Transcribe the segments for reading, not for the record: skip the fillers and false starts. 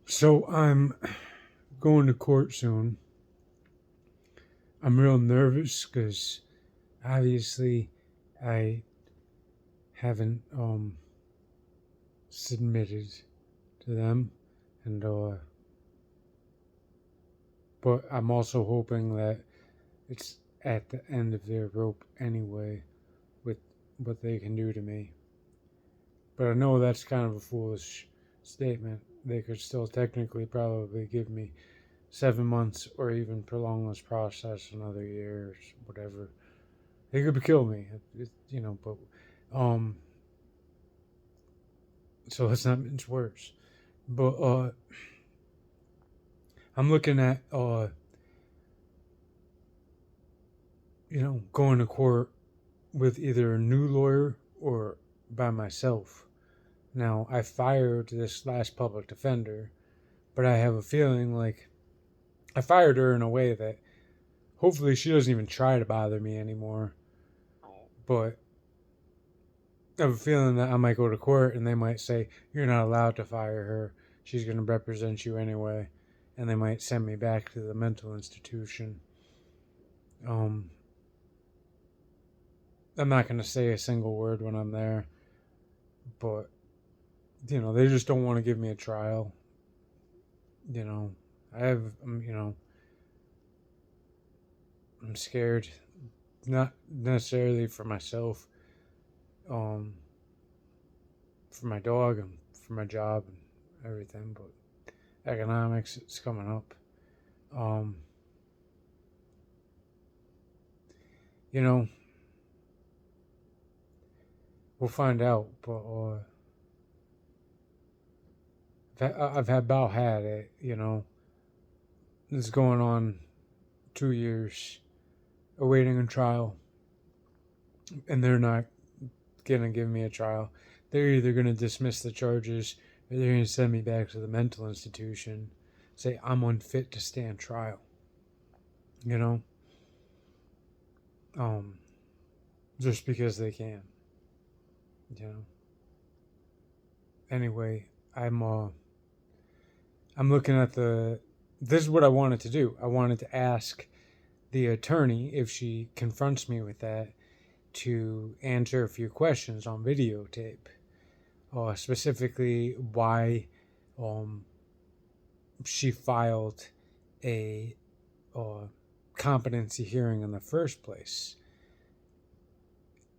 So I'm going to court soon. I'm real nervous because obviously I haven't submitted to them, and but I'm also hoping that it's at the end of their rope anyway with what they can do to me. But I know that's kind of a foolish statement. They could still technically probably give me 7 months or even prolong this process another year or whatever. They could kill me, but um, so let's not mince words. But I'm looking at going to court with either a new lawyer or by myself. Now I fired this last public defender, but I have a feeling like I fired her in a way that hopefully she doesn't even try to bother me anymore. But I have a feeling that I might go to court and they might say, you're not allowed to fire her. She's going to represent you anyway. And they might send me back to the mental institution. Um, I'm not going to say a single word when I'm there. But, they just don't want to give me a trial. I have, I'm scared. Not necessarily for myself. For my dog and for my job and everything, but economics, it's coming up. Um, you know, we'll find out, but I've about had it, This is going on 2 years awaiting a trial, and they're not going to give me a trial. They're either going to dismiss the charges or they're going to send me back to the mental institution, say I'm unfit to stand trial. You know, just because they can. You know. Anyway, I'm looking at the. This is what I wanted to do. I wanted to ask the attorney if she confronts me with that to answer a few questions on videotape. Specifically, why she filed a competency hearing in the first place.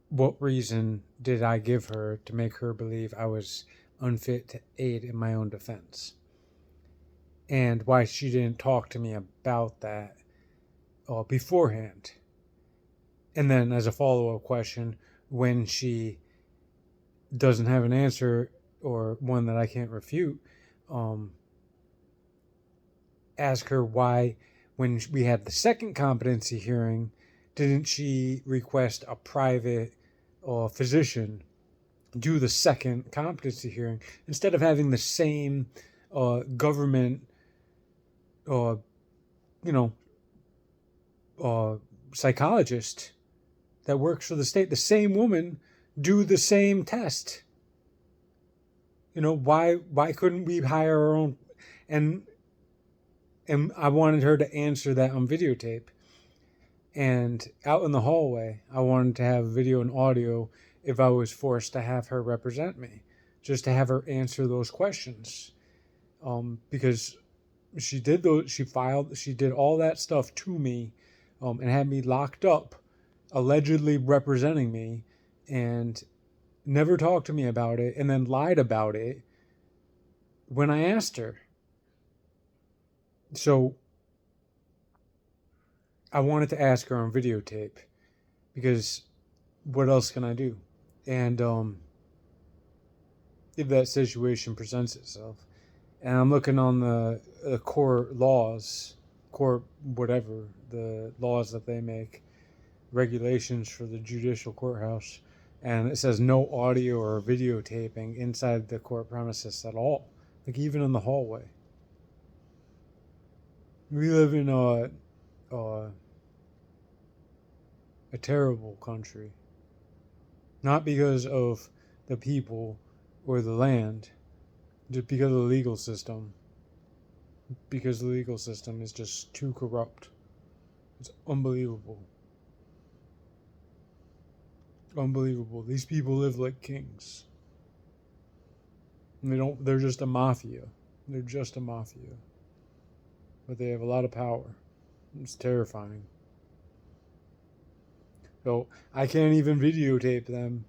What reason did I give her to make her believe I was unfit to aid in my own defense? And why she didn't talk to me about that beforehand. And then, as a follow-up question, when she doesn't have an answer or one that I can't refute, ask her why, when we had the second competency hearing, didn't she request a private physician do the second competency hearing instead of having the same government, psychologist that works for the state, the same woman, do the same test? Why couldn't we hire our own? And I wanted her to answer that on videotape. And out in the hallway, I wanted to have video and audio if I was forced to have her represent me, just to have her answer those questions. Because she did all that stuff to me, and had me locked up, allegedly representing me, and never talked to me about it, and then lied about it when I asked her. So I wanted to ask her on videotape because what else can I do? And if that situation presents itself, and I'm looking on the core laws, core whatever, the laws that they make, regulations for the judicial courthouse, and it says no audio or videotaping inside the court premises at all, like even in the hallway. We live in a terrible country, not because of the people or the land, just because of the legal system. because the legal system is just too corrupt. It's unbelievable. Unbelievable. These people live like kings. And they're just a mafia. They're just a mafia. But they have a lot of power. It's terrifying. So I can't even videotape them.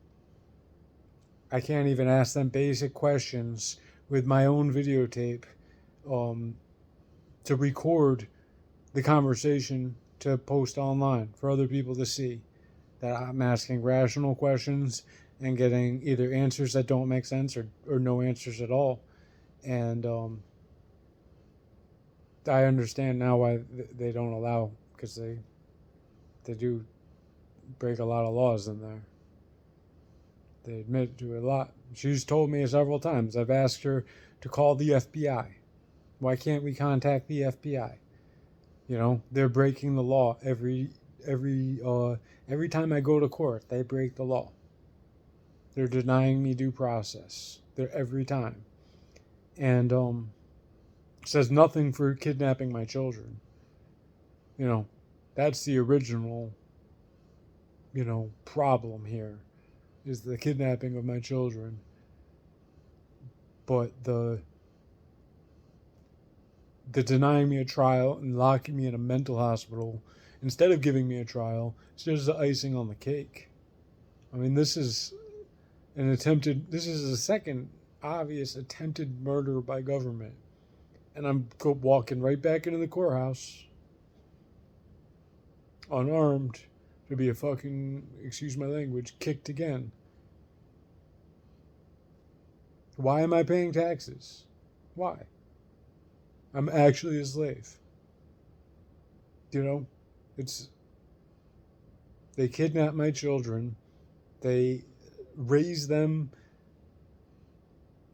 I can't even ask them basic questions with my own videotape to record the conversation to post online for other people to see that I'm asking rational questions and getting either answers that don't make sense or no answers at all. And I understand now why they don't allow, because they do break a lot of laws in there. They admit to it a lot. She's told me several times. I've asked her to call the FBI. Why can't we contact the FBI? You know, they're breaking the law every time I go to court. They break the law. They're denying me due process. They're every time, and says nothing for kidnapping my children. You know, that's the original, problem here, is the kidnapping of my children. But the denying me a trial and locking me in a mental hospital instead of giving me a trial, it's just the icing on the cake. I mean, this is the second obvious attempted murder by government. And I'm walking right back into the courthouse, unarmed, to be a fucking, excuse my language, kicked again. Why am I paying taxes? Why? I'm actually a slave. You know, they kidnap my children, they raise them,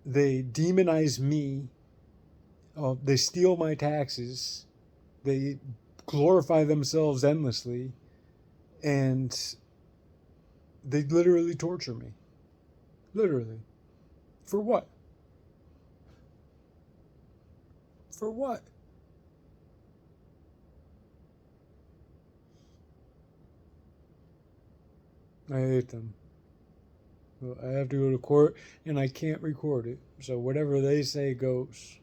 they demonize me, they steal my taxes, they glorify themselves endlessly, and they literally torture me. Literally. For what? For what? I hate them. I have to go to court and I can't record it. So whatever they say goes.